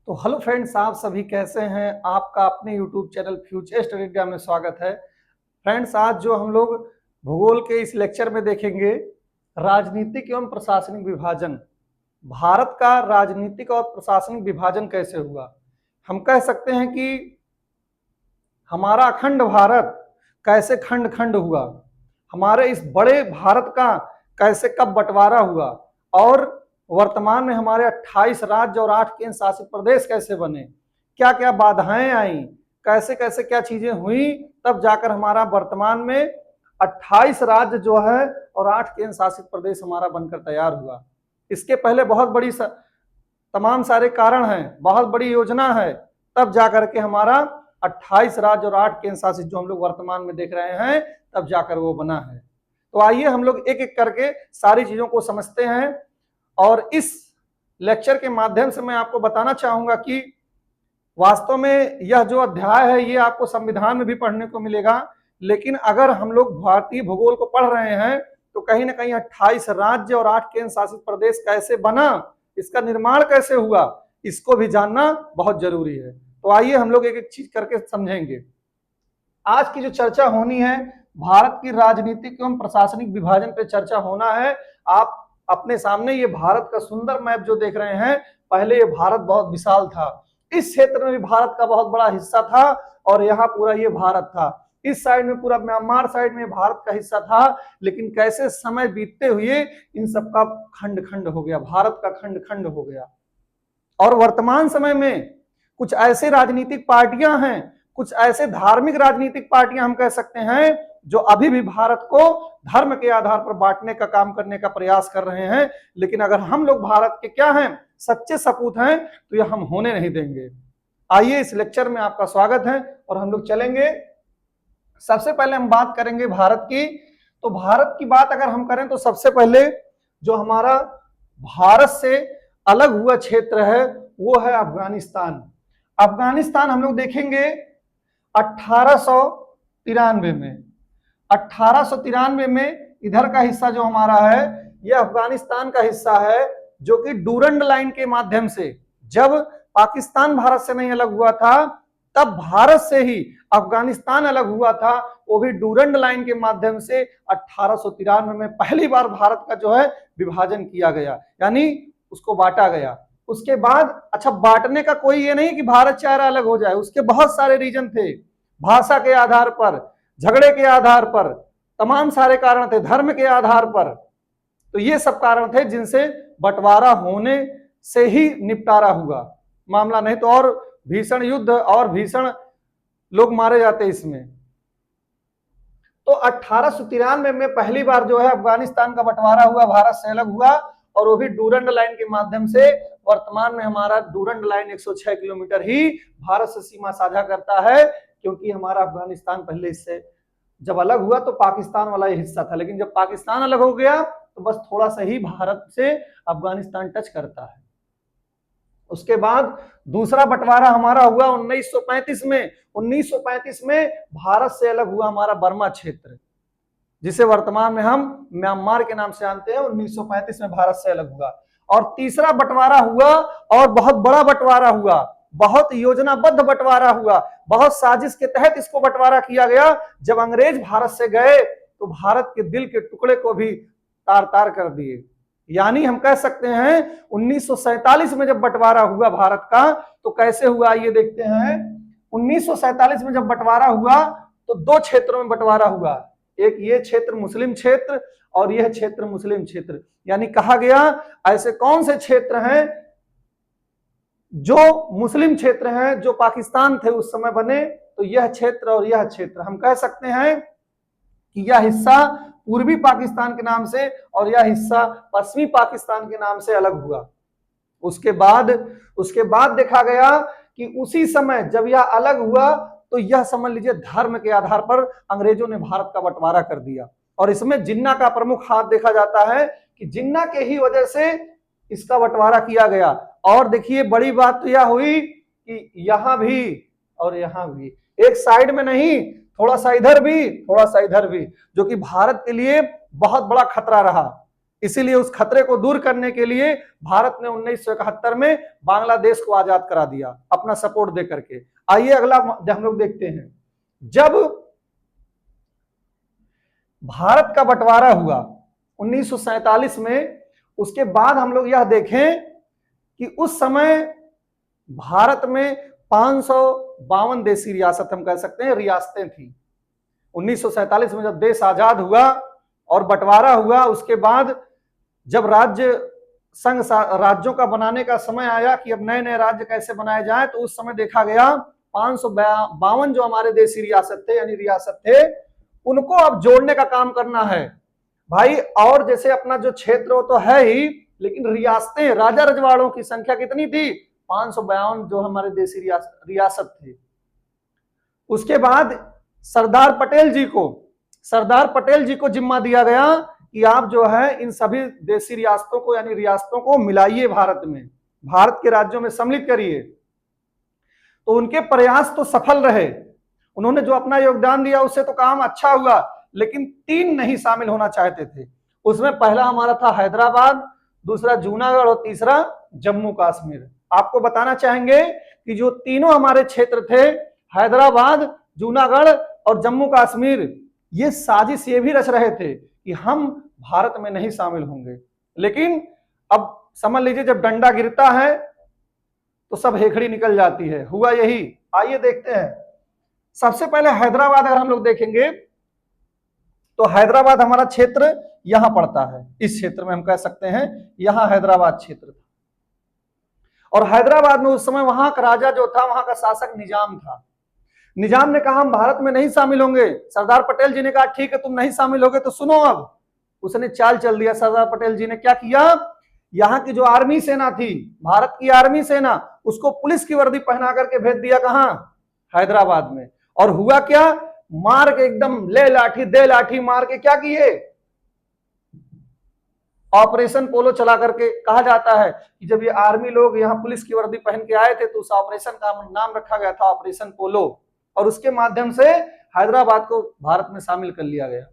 तो hello friends, आप सभी कैसे हैं। आपका अपने YouTube channel future study India में स्वागत है। फ्रेंड्स, आज जो हम लोग भूगोल के इस लेक्चर में देखेंगे राजनीतिक एवं प्रशासनिक विभाजन। भारत का राजनीतिक और प्रशासनिक विभाजन कैसे हुआ। हम कह सकते हैं कि हमारा अखंड भारत कैसे खंड खंड हुआ, हमारे इस बड़े भारत का कैसे कब बंटवारा हुआ और वर्तमान में हमारे 28 राज्य और 8 केंद्र शासित प्रदेश कैसे बने, क्या क्या बाधाएं आई, कैसे कैसे क्या चीजें हुई, तब जाकर हमारा वर्तमान में 28 राज्य जो है और 8 केंद्र शासित प्रदेश हमारा बनकर तैयार हुआ। इसके पहले बहुत बड़ी तमाम सारे कारण हैं, बहुत बड़ी योजना है, तब जाकर के हमारा 28 राज्य और 8 केंद्र शासित जो हम लोग वर्तमान में देख रहे हैं तब जाकर वो बना है। तो आइए हम लोग एक एक करके सारी चीजों को समझते हैं और इस लेक्चर के माध्यम से मैं आपको बताना चाहूंगा कि वास्तव में यह जो अध्याय है ये आपको संविधान में भी पढ़ने को मिलेगा, लेकिन अगर हम लोग भारतीय भूगोल को पढ़ रहे हैं तो कहीं ना कहीं 28 राज्य और 8 केंद्र शासित प्रदेश कैसे बना, इसका निर्माण कैसे हुआ, इसको भी जानना बहुत जरूरी है। तो आइए हम लोग एक एक चीज करके समझेंगे। आज की जो चर्चा होनी है भारत की राजनीतिक एवं प्रशासनिक विभाजन पे चर्चा होना है। आप अपने सामने ये भारत का सुंदर मैप जो देख रहे हैं, पहले ये भारत बहुत विशाल था, इस क्षेत्र में भी भारत का बहुत बड़ा हिस्सा था और यहाँ पूरा ये भारत था, इस साइड में पूरा म्यांमार साइड में भारत का हिस्सा था, लेकिन कैसे समय बीतते हुए इन सबका खंड खंड हो गया, भारत का खंड खंड हो गया। और वर्तमान समय में कुछ ऐसे राजनीतिक पार्टियां हैं, कुछ ऐसे धार्मिक राजनीतिक पार्टियां हम कह सकते हैं जो अभी भी भारत को धर्म के आधार पर बांटने का काम करने का प्रयास कर रहे हैं, लेकिन अगर हम लोग भारत के क्या हैं, सच्चे सपूत हैं, तो यह हम होने नहीं देंगे। आइए इस लेक्चर में आपका स्वागत है और हम लोग चलेंगे। सबसे पहले हम बात करेंगे भारत की। तो भारत की बात अगर हम करें तो सबसे पहले जो हमारा भारत से अलग हुआ क्षेत्र है वो है अफगानिस्तान। अफगानिस्तान हम लोग देखेंगे 1893 में। 1893 में इधर का हिस्सा जो हमारा है यह अफगानिस्तान का हिस्सा है, जो कि डूरंड लाइन के माध्यम से, जब पाकिस्तान भारत से नहीं अलग हुआ था तब भारत से ही अफगानिस्तान अलग हुआ था, वो भी डूरंड लाइन के माध्यम से 1893 में पहली बार भारत का जो है विभाजन किया गया, यानी उसको बांटा गया। उसके बाद अच्छा, बांटने का कोई ये नहीं कि भारत चाह रहा अलग हो जाए, उसके बहुत सारे रीजन थे, भाषा के आधार पर, झगड़े के आधार पर, तमाम सारे कारण थे, धर्म के आधार पर। तो ये सब कारण थे जिनसे बंटवारा होने से ही निपटारा हुआ मामला, नहीं तो और भीषण युद्ध और भीषण लोग मारे जाते इसमें। तो 1893 में पहली बार जो है अफगानिस्तान का बंटवारा हुआ, भारत से अलग हुआ, और वो भी डूरंड लाइन के माध्यम से। वर्तमान में हमारा डूरंड लाइन 106 किलोमीटर ही भारत से सीमा साझा करता है, क्योंकि हमारा अफगानिस्तान पहले इससे जब अलग हुआ तो पाकिस्तान वाला ही हिस्सा था, लेकिन जब पाकिस्तान अलग हो गया तो बस थोड़ा सा ही भारत से अफगानिस्तान टच करता है। उसके बाद दूसरा बंटवारा हमारा हुआ 1935 में। 1935 में भारत से अलग हुआ हमारा बर्मा क्षेत्र, जिसे वर्तमान में हम म्यांमार के नाम से जानते हैं। 1935 में भारत से अलग हुआ। और तीसरा बंटवारा हुआ और बहुत बड़ा बंटवारा हुआ, बहुत योजनाबद्ध बंटवारा हुआ, बहुत साजिश के तहत इसको बंटवारा किया गया। जब अंग्रेज भारत से गए तो भारत के दिल के टुकड़े को भी तार तार कर दिए, यानी हम कह सकते हैं 1947 में जब बंटवारा हुआ भारत का तो कैसे हुआ ये देखते हैं। 1947 में जब बंटवारा हुआ तो दो क्षेत्रों में बंटवारा हुआ, एक ये क्षेत्र मुस्लिम क्षेत्र और यह क्षेत्र मुस्लिम क्षेत्र। यानी कहा गया ऐसे कौन से क्षेत्र हैं जो मुस्लिम क्षेत्र हैं जो पाकिस्तान थे उस समय बने, तो यह क्षेत्र और यह क्षेत्र। हम कह सकते हैं कि यह हिस्सा पूर्वी पाकिस्तान के नाम से और यह हिस्सा पश्चिमी पाकिस्तान के नाम से अलग हुआ। उसके बाद देखा गया कि उसी समय जब यह अलग हुआ तो यह समझ लीजिए धर्म के आधार पर अंग्रेजों ने भारत का बंटवारा कर दिया, और इसमें जिन्ना का प्रमुख हाथ देखा जाता है कि जिन्ना के ही वजह से इसका बंटवारा किया गया। और देखिए बड़ी बात तो यह हुई कि यहां भी और यहां भी, एक साइड में नहीं, थोड़ा सा इधर भी थोड़ा सा इधर भी, जो कि भारत के लिए बहुत बड़ा खतरा रहा। इसीलिए उस खतरे को दूर करने के लिए भारत ने 1971 में बांग्लादेश को आजाद करा दिया अपना सपोर्ट दे करके। आइए अगला हम लोग देखते हैं, जब भारत का बंटवारा हुआ 1947 में, उसके बाद हम लोग यह देखें कि उस समय भारत में 552 देसी रियासत, हम कह सकते हैं रियासतें थी। 1947 में जब देश आजाद हुआ और बंटवारा हुआ, उसके बाद जब राज्य संघ राज्यों का बनाने का समय आया कि अब नए नए राज्य कैसे बनाए जाएं, तो उस समय देखा गया 552 जो हमारे देसी रियासत थे यानी रियासत थे, उनको अब जोड़ने का काम करना है भाई। और जैसे अपना जो क्षेत्र वो तो है ही, लेकिन रियासतें, राजा रजवाड़ों की संख्या कितनी थी? 552 जो हमारे देसी रियासत थे। उसके बाद सरदार पटेल जी को जिम्मा दिया गया कि आप जो है इन सभी देसी रियासतों को यानी रियासतों को मिलाइए, भारत में, भारत के राज्यों में सम्मिलित करिए। तो उनके प्रयास तो सफल रहे, उन्होंने जो अपना योगदान दिया उससे तो काम अच्छा हुआ, लेकिन 3 नहीं शामिल होना चाहते थे। उसमें पहला हमारा था हैदराबाद, दूसरा जूनागढ़ और तीसरा जम्मू कश्मीर। आपको बताना चाहेंगे कि जो तीनों हमारे क्षेत्र थे, हैदराबाद, जूनागढ़ और जम्मू कश्मीर, ये साजिश ये भी रच रहे थे कि हम भारत में नहीं शामिल होंगे। लेकिन अब समझ लीजिए जब डंडा गिरता है तो सब हेखड़ी निकल जाती है, हुआ यही। आइए देखते हैं। सबसे पहले हैदराबाद अगर हम लोग देखेंगे तो हैदराबाद हमारा क्षेत्र यहां पड़ता है, इस क्षेत्र में हम कह सकते हैं यहां हैदराबाद क्षेत्र था। और हैदराबाद में उस समय वहां का राजा जो था, वहां का शासक निजाम था। निजाम ने कहा हम भारत में नहीं शामिल होंगे। सरदार पटेल जी ने कहा ठीक है तुम नहीं शामिल होगे तो सुनो, अब उसने चाल चल दिया। सरदार पटेल जी ने क्या किया, यहाँ की जो आर्मी सेना थी, भारत की आर्मी सेना, उसको पुलिस की वर्दी पहना करके भेज दिया कहां? हैदराबाद में। और हुआ क्या, मार के एकदम ले लाठी दे लाठी मार के क्या किए, ऑपरेशन पोलो चला करके। कहा जाता है कि जब ये आर्मी लोग यहाँ पुलिस की वर्दी पहन के आए थे तो उस ऑपरेशन का नाम रखा गया था ऑपरेशन पोलो, और उसके माध्यम से हैदराबाद को भारत में शामिल कर लिया गया।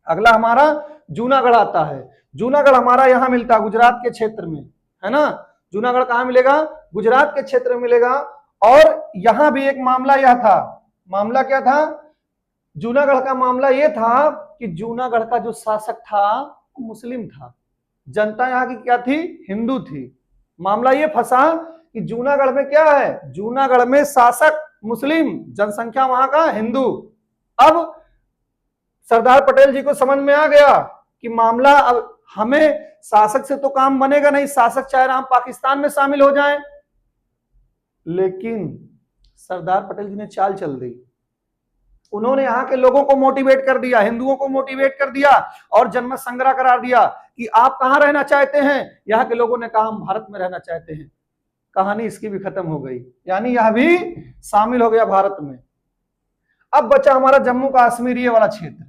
अगला हमारा जूनागढ़ आता है। जूनागढ़ हमारा यहां मिलता है गुजरात के क्षेत्र में, है ना। जूनागढ़ कहां मिलेगा? गुजरात के क्षेत्र में मिलेगा। और यहां भी एक मामला यह था, मामला क्या था? जूनागढ़ का मामला यह था कि जूनागढ़ का जो शासक था मुस्लिम था, जनता यहाँ की क्या थी? हिंदू थी। मामला ये फंसा कि जूनागढ़ में क्या है, जूनागढ़ में शासक मुस्लिम, जनसंख्या वहां का हिंदू। अब सरदार पटेल जी को समझ में आ गया कि मामला अब हमें शासक से तो काम बनेगा नहीं, शासक चाहे हम पाकिस्तान में शामिल हो जाएं। लेकिन सरदार पटेल जी ने चाल चल दी, उन्होंने यहाँ के लोगों को मोटिवेट कर दिया, हिंदुओं को मोटिवेट कर दिया और जनमत संग्रह करार दिया कि आप कहां रहना चाहते हैं। यहाँ के लोगों ने कहा हम भारत में रहना चाहते हैं। कहानी इसकी भी खत्म हो गई, यानी यह भी शामिल हो गया भारत में। अब बचा हमारा जम्मू कश्मीर ये वाला क्षेत्र।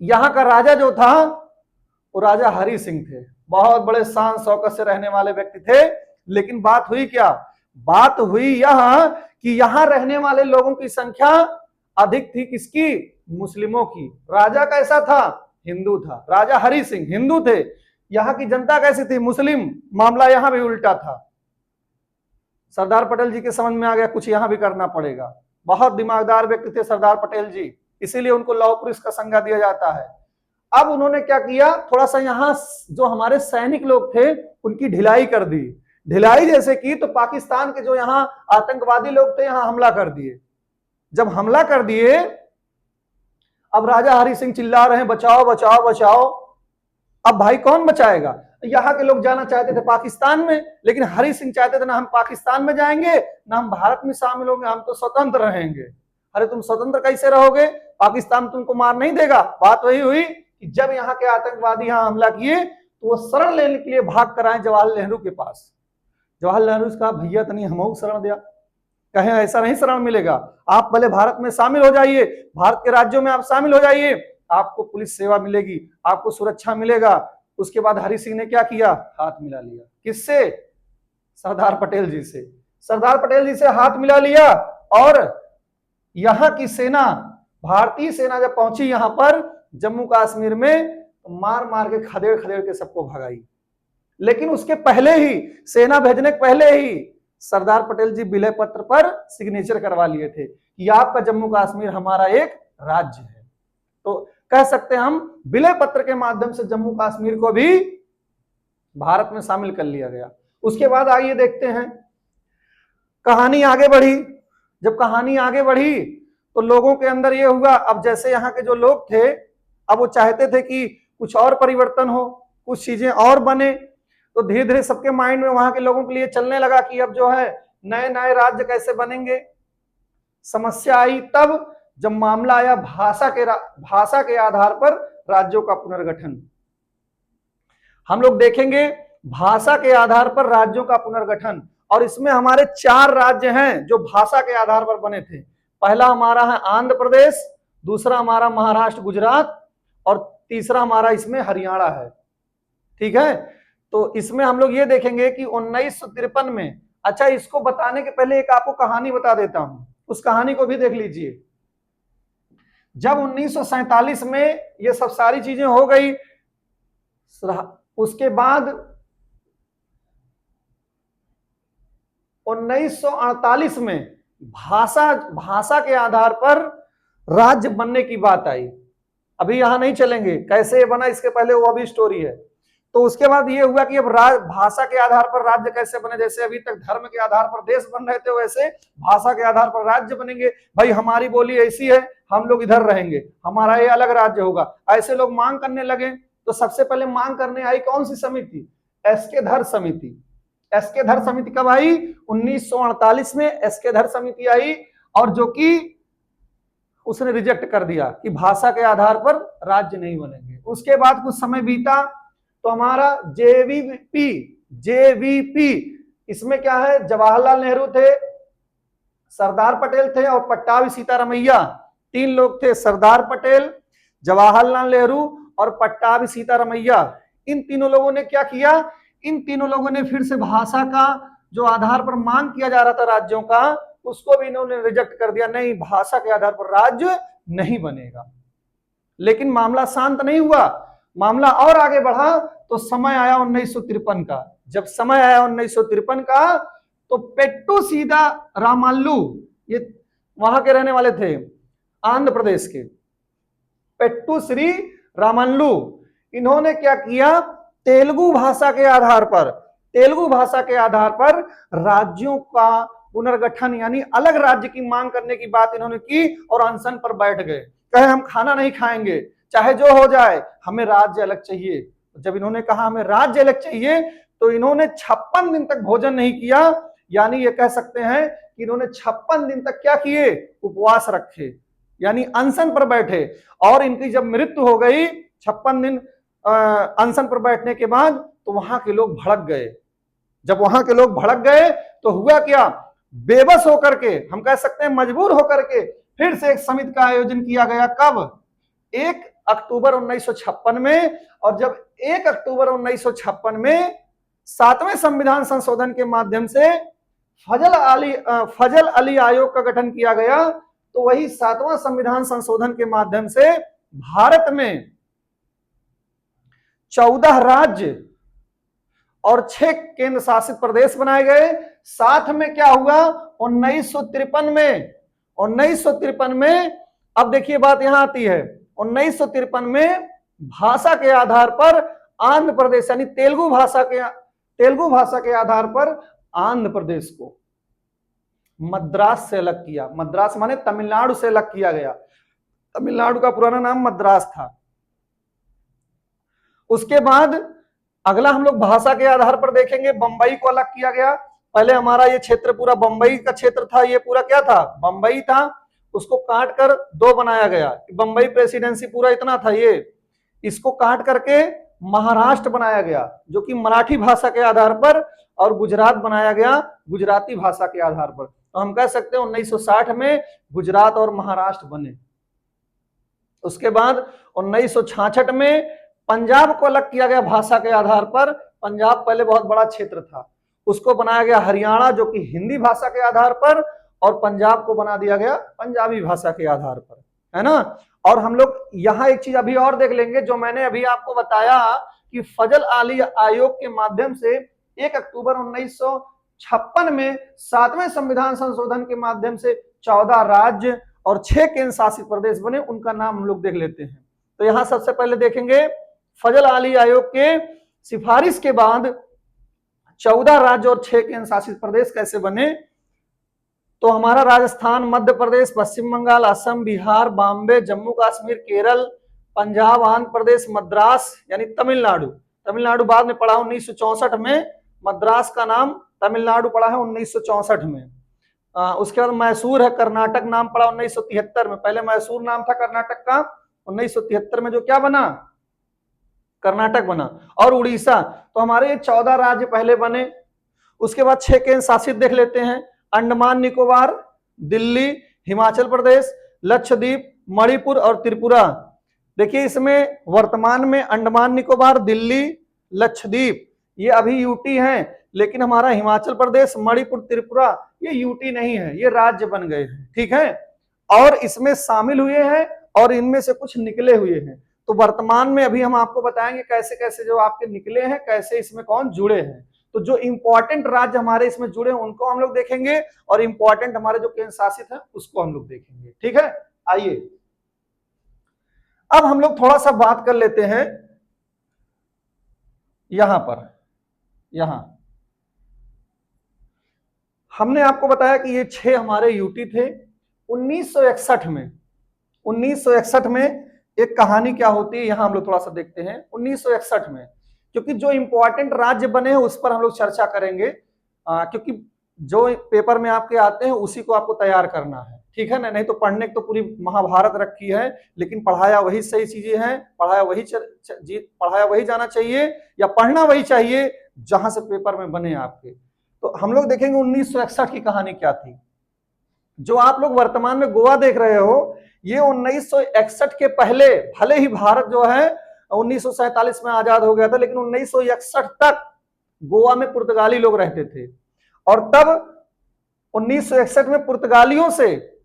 यहाँ का राजा जो था वो राजा हरि सिंह थे, बहुत बड़े शान शौकत से रहने वाले व्यक्ति थे। लेकिन बात हुई क्या? बात हुई यह कि यहां रहने वाले लोगों की संख्या अधिक थी, किसकी? मुस्लिमों की। राजा कैसा था? हिंदू था। राजा हरि सिंह हिंदू थे, यहां की जनता कैसी थी? मुस्लिम। मामला यहां भी उल्टा था। सरदार पटेल जी के समझ में आ गया कुछ यहां भी करना पड़ेगा। बहुत दिमागदार व्यक्ति थे सरदार पटेल जी, इसीलिए उनको लौह पुरुष का संज्ञा दिया जाता है। अब उन्होंने क्या किया, थोड़ा सा यहां जो हमारे सैनिक लोग थे उनकी ढिलाई कर दी। ढिलाई जैसे की तो पाकिस्तान के जो यहाँ आतंकवादी लोग थे यहाँ हमला कर दिए। जब हमला कर दिए, अब राजा हरि सिंह चिल्ला रहे हैं बचाओ बचाओ बचाओ। अब भाई कौन बचाएगा? यहाँ के लोग जाना चाहते थे पाकिस्तान में, लेकिन हरि सिंह चाहते थे ना हम पाकिस्तान में जाएंगे ना हम भारत में शामिल होंगे, हम तो स्वतंत्र रहेंगे। अरे तुम स्वतंत्र कैसे रहोगे? पाकिस्तान तुमको मार नहीं देगा। बात वही हुई कि जब यहाँ के आतंकवादी यहाँ हमला किए तो वो शरण लेने के लिए भाग कर आए जवाहरलाल नेहरू के पास। जवाहरलाल नेहरू कहा भैया तनी हमको शरण दिया, कहें ऐसा नहीं शरण मिलेगा, आप पहले भारत में शामिल हो जाइए, भारत के राज्यों में आप शामिल हो जाइए, आपको पुलिस सेवा मिलेगी, आपको सुरक्षा मिलेगा। उसके बाद हरि सिंह ने क्या किया? हाथ मिला लिया। किससे? सरदार पटेल जी से। सरदार पटेल जी से हाथ मिला लिया। और यहाँ की सेना, भारतीय सेना जब पहुंची यहाँ पर जम्मू कश्मीर में, मार मार के खदेड़ खदेड़ के सबको भगाई। लेकिन उसके पहले ही, सेना भेजने के पहले ही सरदार पटेल जी विलय पत्र पर सिग्नेचर करवा लिए थे कि आपका जम्मू कश्मीर हमारा एक राज्य है। तो कह सकते हैं हम विलय पत्र के माध्यम से जम्मू कश्मीर को भी भारत में शामिल कर लिया गया। उसके बाद आइए देखते हैं, कहानी आगे बढ़ी। जब कहानी आगे बढ़ी तो लोगों के अंदर ये हुआ, अब जैसे यहाँ के जो लोग थे अब वो चाहते थे कि कुछ और परिवर्तन हो, कुछ चीजें और बने। तो धीरे धीरे सबके माइंड में वहां के लोगों के लिए चलने लगा कि अब जो है नए नए राज्य कैसे बनेंगे। समस्या आई तब जब मामला आया भाषा के आधार पर राज्यों का पुनर्गठन। हम लोग देखेंगे भाषा के आधार पर राज्यों का पुनर्गठन, और इसमें हमारे 4 राज्य हैं जो भाषा के आधार पर बने थे। पहला हमारा है आंध्र प्रदेश, दूसरा हमारा महाराष्ट्र गुजरात, और तीसरा हमारा इसमें हरियाणा है। ठीक है, तो इसमें हम लोग ये देखेंगे कि 1953 में, अच्छा इसको बताने के पहले एक आपको कहानी बता देता हूं, उस कहानी को भी देख लीजिए। जब 1947 में ये सब सारी चीजें हो गई, उसके बाद 1948 में भाषा के आधार पर राज्य बनने की बात आई। अभी यहां नहीं चलेंगे कैसे बना, इसके पहले वो अभी स्टोरी है। तो उसके बाद ये हुआ कि अब भाषा के आधार पर राज्य कैसे बने, जैसे अभी तक धर्म के आधार पर देश बन रहे थे वैसे भाषा के आधार पर राज्य बनेंगे। भाई हमारी बोली ऐसी है, हम लोग इधर रहेंगे, हमारा ये अलग राज्य होगा, ऐसे लोग मांग करने लगे। तो सबसे पहले मांग करने आई कौन सी समिति? एसके धर समिति। एसके धर समिति कब आई? 1948 में एसके धर समिति आई, और जो कि उसने रिजेक्ट कर दिया कि भाषा के आधार पर राज्य नहीं बनेंगे। उसके बाद कुछ समय बीता तो हमारा जेवीपी, इसमें क्या है, जवाहरलाल नेहरू थे, सरदार पटेल थे और पट्टाभी सीतारामैया, 3 लोग थे, सरदार पटेल, जवाहरलाल नेहरू और पट्टाभी सीतारामैया। इन तीनों लोगों ने क्या किया, इन तीनों लोगों ने फिर से भाषा का जो आधार पर मांग किया जा रहा था राज्यों का, उसको भी इन्होंने रिजेक्ट कर दिया, नहीं भाषा के आधार पर राज्य नहीं बनेगा। लेकिन मामला शांत नहीं हुआ, मामला और आगे बढ़ा। तो समय आया 1953 का। जब समय आया 1953 का तो पेट्टू सीधा रामाल्लू, ये वहां के रहने वाले थे आंध्र प्रदेश के, पेट्टू श्री रामाल्लू, इन्होंने क्या किया, तेलुगु भाषा के आधार पर राज्यों का पुनर्गठन यानी अलग राज्य की मांग करने की बात इन्होंने की, और अनशन पर बैठ गए। कहे हम खाना नहीं खाएंगे, चाहे जो हो जाए, हमें राज्य अलग चाहिए। जब इन्होंने कहा हमें राज्य अलग चाहिए तो इन्होंने 56 दिन तक भोजन नहीं किया, यानी ये कह सकते हैं कि इन्होंने 56 दिन तक क्या किए, उपवास रखे, यानी अनशन पर बैठे। और इनकी जब मृत्यु हो गई 56 दिन अनशन पर बैठने के बाद, तो वहां के लोग भड़क गए। जब वहां के लोग भड़क गए तो हुआ क्या, बेबस होकर के, हम कह सकते हैं मजबूर होकर के, फिर से एक समिति का आयोजन किया गया। कब? 1 अक्टूबर 1956 में। और जब 1 अक्टूबर 1956 में 7वें संविधान संशोधन के माध्यम से फजल अली आयोग का गठन किया गया, तो वही 7वां संविधान संशोधन के माध्यम से भारत में 14 राज्य और 6 केंद्र शासित प्रदेश बनाए गए। साथ में क्या हुआ, 1953 में, अब देखिए बात यहां आती है, 1953 में भाषा के आधार पर आंध्र प्रदेश यानी तेलुगु भाषा के आधार पर आंध्र प्रदेश को मद्रास से अलग किया। मद्रास माने तमिलनाडु से अलग किया गया। तमिलनाडु का पुराना नाम मद्रास था। उसके बाद अगला हम लोग भाषा के आधार पर देखेंगे, बंबई को अलग किया गया। पहले हमारा ये क्षेत्र पूरा बंबई का क्षेत्र था, ये पूरा क्या था, बंबई था। उसको काट कर 2 बनाया गया। बंबई प्रेसिडेंसी पूरा इतना था, ये इसको काट करके महाराष्ट्र बनाया गया, जो कि मराठी भाषा के आधार पर, और गुजरात बनाया गया गुजराती भाषा के आधार पर। तो हम कह सकते हैं 1960 में गुजरात और महाराष्ट्र बने। उसके बाद 1966 में पंजाब को अलग किया गया भाषा के आधार पर। पंजाब पहले बहुत बड़ा क्षेत्र था, उसको बनाया गया हरियाणा, जो कि हिंदी भाषा के आधार पर, और पंजाब को बना दिया गया पंजाबी भाषा के आधार पर, है ना। और हम लोग यहाँ एक चीज अभी और देख लेंगे, जो मैंने अभी आपको बताया कि फजल आली आयोग के माध्यम से 1 अक्टूबर 1956 में 7वें संविधान संशोधन के माध्यम से 14 राज्य और 6 केंद्र शासित प्रदेश बने, उनका नाम हम लोग देख लेते हैं। तो यहां सबसे पहले देखेंगे फजल आली आयोग के सिफारिश के बाद 14 राज्य और 6 केंद्र शासित प्रदेश कैसे बने। तो हमारा राजस्थान, मध्य प्रदेश, पश्चिम बंगाल, असम, बिहार, बॉम्बे, जम्मू कश्मीर, केरल, पंजाब, आंध्र प्रदेश, मद्रास यानी तमिलनाडु। तमिलनाडु बाद में पड़ा 1964 में, मद्रास का नाम तमिलनाडु पड़ा है 1964 में। उसके बाद मैसूर है, कर्नाटक नाम पड़ा 1973 में। पहले मैसूर नाम था कर्नाटक का, 1973 में जो क्या बना, कर्नाटक बना। और उड़ीसा। तो हमारे ये 14 राज्य पहले बने। उसके बाद 6 केंद्र शासित देख लेते हैं, अंडमान निकोबार, दिल्ली, हिमाचल प्रदेश, लक्षद्वीप, मणिपुर और त्रिपुरा। देखिए इसमें वर्तमान में अंडमान निकोबार, दिल्ली, लक्षद्वीप ये अभी यूटी हैं, लेकिन हमारा हिमाचल प्रदेश, मणिपुर, त्रिपुरा ये यूटी नहीं है, ये राज्य बन गए हैं, ठीक है। और इसमें शामिल हुए हैं और इनमें से कुछ निकले हुए हैं। तो वर्तमान में अभी हम आपको बताएंगे कैसे कैसे जो आपके निकले हैं, कैसे इसमें कौन जुड़े हैं। तो जो इंपॉर्टेंट राज्य हमारे इसमें जुड़े हैं उनको हम लोग देखेंगे, और इंपॉर्टेंट हमारे जो केंद्र शासित है उसको हम लोग देखेंगे, ठीक है। आइए अब हम लोग थोड़ा सा बात कर लेते हैं यहां पर। यहां हमने आपको बताया कि ये 6 हमारे यूटी थे। 1961 में एक कहानी क्या होती है, यहां हम लोग थोड़ा सा देखते हैं। 1961 में, क्योंकि जो इंपॉर्टेंट राज्य बने हैं उस पर हम लोग चर्चा करेंगे, क्योंकि जो पेपर में आपके आते हैं उसी को आपको तैयार करना है, ठीक है ना। नहीं तो पढ़ने की तो पूरी महाभारत रखी है, लेकिन पढ़ाया वही सही चीजें हैं, पढ़ाया वही जाना चाहिए, या पढ़ना वही चाहिए जहां से पेपर में बने आपके। तो हम लोग देखेंगे 1961 की कहानी क्या थी। जो आप लोग वर्तमान में गोवा देख रहे हो, ये 1961 के पहले, भले ही भारत जो है 1947 में आजाद हो गया था, लेकिन 1961 तक गोवा में पुर्तगाली लोग रहते थे। और तब 1961 में पुर्तगालियों से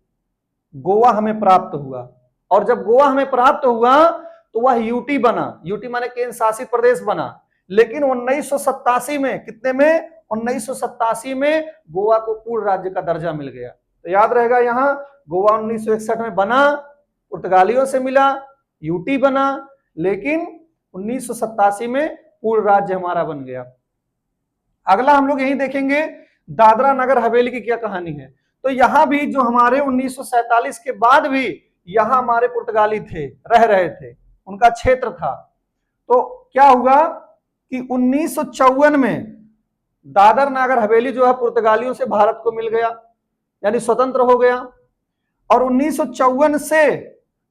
गोवा हमें प्राप्त हुआ, और जब गोवा हमें प्राप्त हुआ तो वह यूटी बना, यूटी माने केंद्र शासित प्रदेश बना। लेकिन 1987 में, कितने में, 1987 में गोवा को पूर्ण राज्य का दर्जा मिल गया। तो याद रहेगा यहां, गोवा 1961 में बना, पुर्तगालियों से मिला, यूटी बना, लेकिन 1987 में पूर्ण राज्य हमारा बन गया। अगला हम लोग यही देखेंगे दादरा नगर हवेली की क्या कहानी है। तो यहां भी जो हमारे 1947 के बाद भी यहां हमारे पुर्तगाली थे, रह रहे थे, उनका क्षेत्र था। तो क्या हुआ कि 1954 में दादर नागर हवेली जो है पुर्तगालियों से भारत को मिल गया, यानी स्वतंत्र हो गया। और 1954 से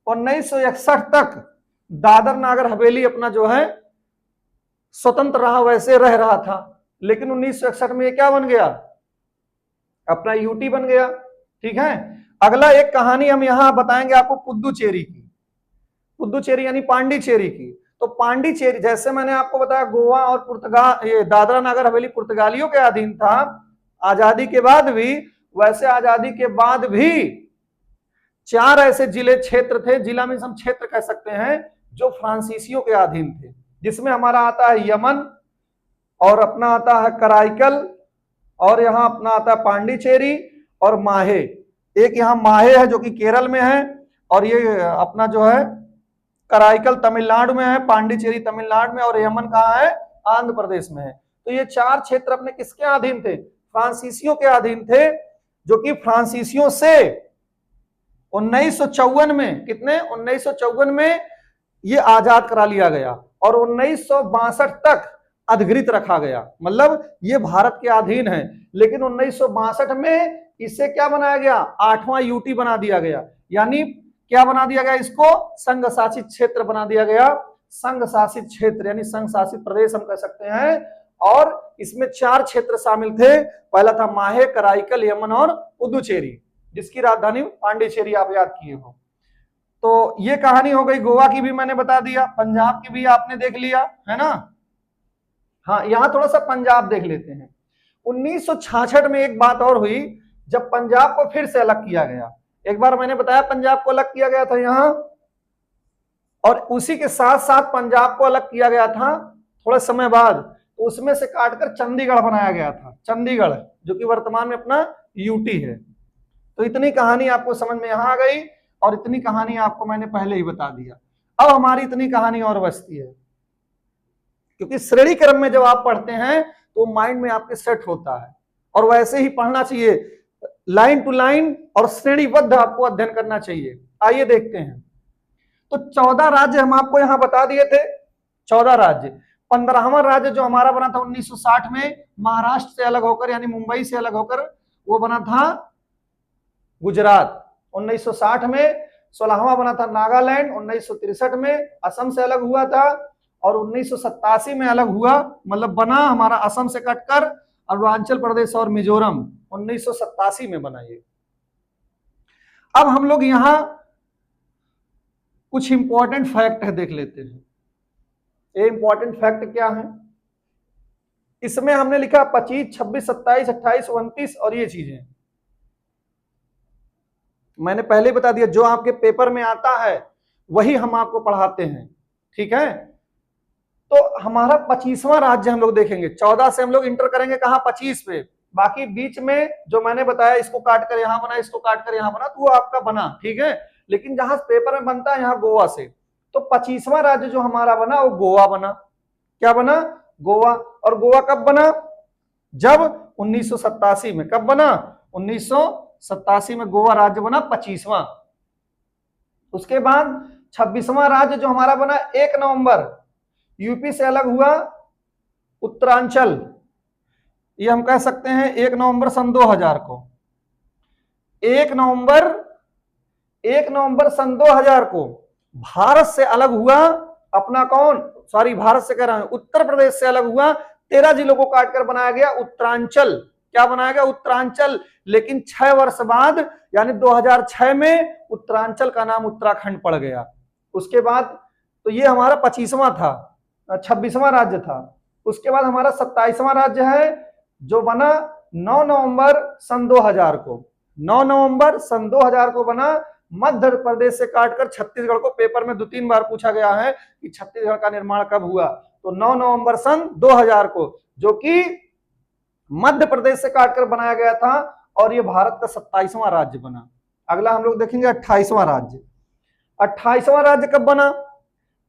1961 तक दादर नागर हवेली अपना जो है स्वतंत्र रहा, वैसे रह रहा था। लेकिन 1961 में ये क्या बन गया, अपना यूटी बन गया, ठीक है। अगला एक कहानी हम यहां बताएंगे आपको पुदुचेरी की, पुदुचेरी यानी पांडिचेरी की। तो पांडिचेरी, जैसे मैंने आपको बताया गोवा और पुर्तगाल, ये दादरा नगर हवेली पुर्तगालियों के अधीन था आजादी के बाद भी, वैसे आजादी के बाद भी 4 ऐसे जिले क्षेत्र थे, जिला में हम क्षेत्र कह सकते हैं, जो फ्रांसीसियों के अधीन थे, जिसमें हमारा आता है यमन, और अपना आता है कराईकल, और यहां अपना आता है पांडिचेरी और माहे। एक यहां माहे है जो कि केरल में है, और ये अपना जो है कराईकल तमिलनाडु में है, पांडिचेरी तमिलनाडु में, और यमन कहाँ है, आंध्र प्रदेश में है। तो ये 4 क्षेत्र अपने किसके अधीन थे, फ्रांसीसियों के अधीन थे, जो कि फ्रांसीसियों से 1954 में, कितने, 1954 में ये आजाद करा लिया गया, और 1962 तक अधिकृत रखा गया, मतलब ये भारत के अधीन है। लेकिन 1962 में इसे क्या बनाया गया, 8वां यूटी बना दिया गया, यानी क्या बना दिया गया, इसको संघ शासित क्षेत्र बना दिया गया। संघ शासित क्षेत्र यानी संघ शासित प्रदेश हम कह सकते हैं। और इसमें 4 क्षेत्र शामिल थे, पहला था माहे, कराईकल, यमन और पुदुचेरी, जिसकी राजधानी पांडिचेरी आप याद किए हो। तो ये कहानी हो गई, गोवा की भी मैंने बता दिया, पंजाब की भी आपने देख लिया है ना। हाँ, यहां थोड़ा सा पंजाब देख लेते हैं। 1966 में एक बात और हुई, जब पंजाब को फिर से अलग किया गया। एक बार मैंने बताया पंजाब को अलग किया गया था, यहां और उसी के साथ साथ पंजाब को अलग किया गया था थोड़े समय बाद, तो उसमें से काटकर चंडीगढ़ बनाया गया था, चंडीगढ़ जो कि वर्तमान में अपना यूटी है। तो इतनी कहानी आपको समझ में यहां आ गई, और इतनी कहानी आपको मैंने पहले ही बता दिया। अब हमारी इतनी कहानी और बचती है, क्योंकि श्रेणी क्रम में जब आप पढ़ते हैं तो माइंड में आपके सेट होता है, और वैसे ही पढ़ना चाहिए, लाइन टू लाइन और श्रेणीबद्ध आपको अध्ययन करना चाहिए। आइए देखते हैं। तो 14 राज्य हम आपको यहां बता दिए थे, 14 राज्य। 15वां राज्य जो हमारा बना था 1960 में, महाराष्ट्र से अलग होकर, यानी मुंबई से अलग होकर, वो बना था गुजरात। 1960 में 16वां बना था नागालैंड। 1963 में असम से अलग हुआ था, और 1987 में अलग हुआ, मतलब बना हमारा असम से कटकर अरुणाचल प्रदेश और मिजोरम। 1987 में बना ये। अब हम लोग यहां कुछ इंपॉर्टेंट फैक्ट है देख लेते हैं। ये इंपॉर्टेंट फैक्ट क्या है? इसमें हमने लिखा 25, 26, 27, 28, 29 और ये चीजें मैंने पहले बता दिया, जो आपके पेपर में आता है वही हम आपको पढ़ाते हैं, ठीक है। तो हमारा 25वां राज्य हम लोग देखेंगे। 14 से हम लोग इंटर करेंगे कहां? 25 पे। बाकी बीच में जो मैंने बताया, इसको काट कर यहां बना, इसको काट कर यहां बना, तो वो आपका बना, ठीक है। लेकिन जहां पेपर में बनता है यहां गोवा से, तो 25वां राज्य जो हमारा बना वो गोवा बना। क्या बना? गोवा। और गोवा कब बना? जब 1987 में। कब बना? 1987 में गोवा राज्य बना, 25वां। उसके बाद 26वां राज्य जो हमारा बना 1 नवंबर, यूपी से अलग हुआ उत्तरांचल। ये हम कह सकते हैं 1 नवंबर सन 2000 को। 1 नवंबर सन 2000 को भारत से अलग हुआ अपना कौन, सॉरी भारत से कह रहा हूं, उत्तर प्रदेश से अलग हुआ। 13 जिलों को काटकर बनाया गया उत्तरांचल। क्या बनाया गया? उत्तरांचल। लेकिन 6 वर्ष बाद यानी 2006 में उत्तरांचल का नाम उत्तराखंड पड़ गया। उसके बाद तो ये हमारा 25वां था, 26वां राज्य था। उसके बाद हमारा 27वां राज्य है जो बना 9 नवंबर सन 2000 को। 9 नवंबर सन 2000 को बना, मध्य प्रदेश से काटकर छत्तीसगढ़ को। पेपर में 2-3 बार पूछा गया है कि छत्तीसगढ़ का निर्माण कब हुआ, तो 9 नवंबर सन 2000 को, जो कि मध्य प्रदेश से काटकर बनाया गया था, और ये भारत का 27वां राज्य बना। अगला हम लोग देखेंगे 28वां राज्य। 28वां राज्य कब बना?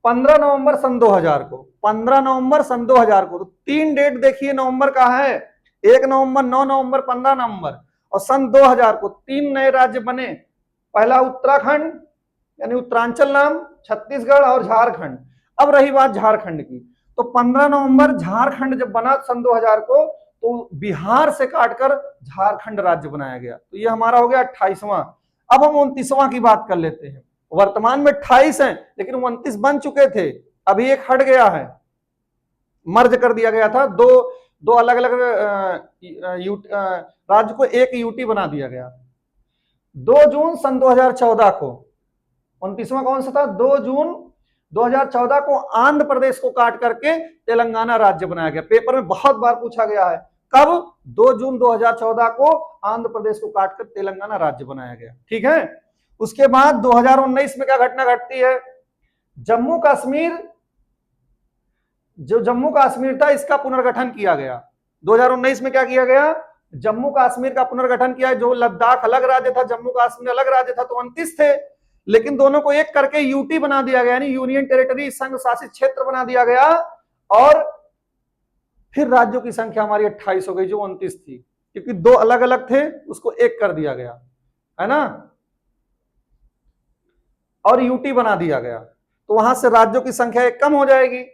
15 नवंबर सन 2000 को। 15 नवंबर सन 2000 को। तो 3 डेट देखिए नवंबर का है, 1 नवंबर, 9 नवंबर, 15 नवंबर। और सन 2000 को 3 नए राज्य बने। पहला उत्तराखंड यानी उत्तरांचल नाम, छत्तीसगढ़ और झारखंड। अब रही बात झारखंड की, तो 15 नवंबर झारखंड जब बना सन 2000 को, तो बिहार से काटकर झारखंड राज्य बनाया गया। तो ये हमारा हो गया 28वां। अब हम 29वां की बात कर लेते हैं। वर्तमान में 28 हैं, लेकिन 29 बन चुके थे, अभी एक हट गया है, मर्ज कर दिया गया था। दो अलग अलग राज्य को एक यूटी बना दिया गया। 2 जून सन 2014 को 29वां कौन सा था? 2 जून 2014 को आंध्र प्रदेश को काट करके तेलंगाना राज्य बनाया गया। पेपर में बहुत बार पूछा गया है। कब? 2 जून 2014 को आंध्र प्रदेश को काटकर तेलंगाना राज्य बनाया गया, ठीक है। उसके बाद 2019 में क्या घटना घटती है? जम्मू कश्मीर, जो जम्मू कश्मीर था, इसका पुनर्गठन किया गया। 2019 में क्या किया गया? जम्मू कश्मीर का पुनर्गठन किया। जो लद्दाख अलग राज्य था, जम्मू कश्मीर अलग राज्य था, तो 29 थे, लेकिन दोनों को एक करके यूटी बना दिया गया, यानी यूनियन टेरिटरी, संघ शासित क्षेत्र बना दिया गया। और फिर राज्यों की संख्या हमारी 28 हो गई, जो 29 थी, क्योंकि 2 अलग अलग थे, उसको एक कर दिया गया, है ना, और यूटी बना दिया गया। तो वहां से राज्यों की संख्या एक कम हो जाएगी।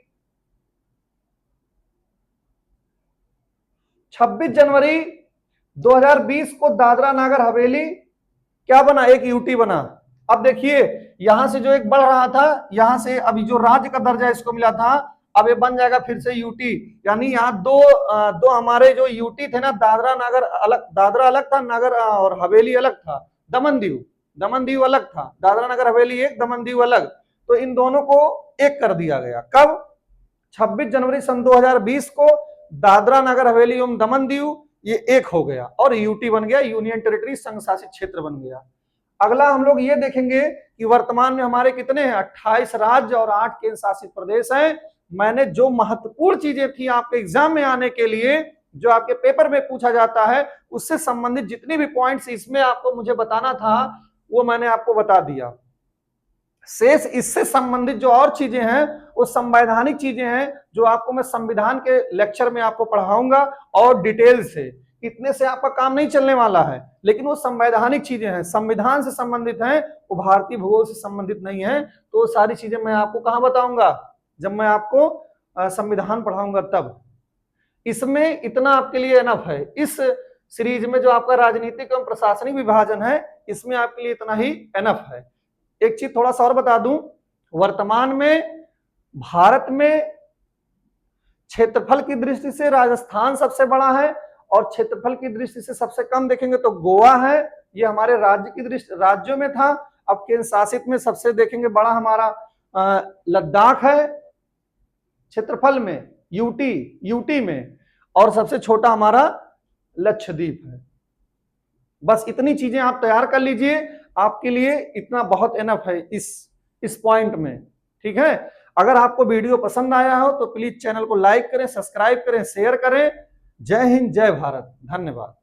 26 जनवरी 2020 को दादरा नागर हवेली क्या बना? एक यूटी बना। अब देखिए यहां से जो एक बढ़ रहा था, यहां से अभी जो राज्य का दर्जा इसको मिला था, अब ये बन जाएगा फिर से यूटी। यानी यहाँ दो हमारे जो यूटी थे ना, दादरा नागर अलग, दादरा अलग था, नागर और हवेली अलग था। दमन दीव अलग था, दादरा नगर हवेली एक, दमन दीव अलग। तो इन दोनों को एक कर दिया गया। कब? 26 जनवरी सन 2020 को दादरा नगर हवेली एवं दमन दीव ये एक हो गया और यूटी बन गया, यूनियन टेरिटरी, संघ शासित क्षेत्र बन गया। अगला हम लोग ये देखेंगे कि वर्तमान में हमारे कितने हैं, 28 राज्य और 8 केंद्र शासित प्रदेश हैं। मैंने जो महत्वपूर्ण चीजें थी आपके एग्जाम में आने के लिए, जो आपके पेपर में पूछा जाता है, उससे संबंधित जितनी भी पॉइंट्स इसमें आपको मुझे बताना था वो मैंने आपको बता दिया। शेष इससे संबंधित जो और चीजें हैं वो संवैधानिक चीजें हैं, जो आपको मैं संविधान के लेक्चर में आपको पढ़ाऊंगा और डिटेल से। इतने से आपका काम नहीं चलने वाला है, लेकिन वो संवैधानिक चीजें हैं, संविधान से संबंधित हैं, वो भारतीय भूगोल से संबंधित नहीं है। तो वो सारी चीजें मैं आपको कहां बताऊंगा, जब मैं आपको संविधान पढ़ाऊंगा तब। इसमें इतना आपके लिए एनफ है। इस सीरीज में जो आपका राजनीतिक एवं प्रशासनिक विभाजन है, इसमें आपके लिए इतना ही एनफ है। एक चीज थोड़ा सा और बता दूं, वर्तमान में भारत में क्षेत्रफल की दृष्टि से राजस्थान सबसे बड़ा है, और क्षेत्रफल की दृष्टि से सबसे कम देखेंगे तो गोवा है। ये हमारे राज्य की दृष्टि राज्यों में था। अब केंद्र शासित में सबसे देखेंगे बड़ा हमारा लद्दाख है क्षेत्रफल में, यूटी में, और सबसे छोटा हमारा लक्षद्वीप है। बस इतनी चीजें आप तैयार कर लीजिए, आपके लिए इतना बहुत एनफ है इस पॉइंट में। ठीक है, अगर आपको वीडियो पसंद आया हो तो प्लीज चैनल को लाइक करें, सब्सक्राइब करें, शेयर करें। जय हिंद, जय भारत, धन्यवाद।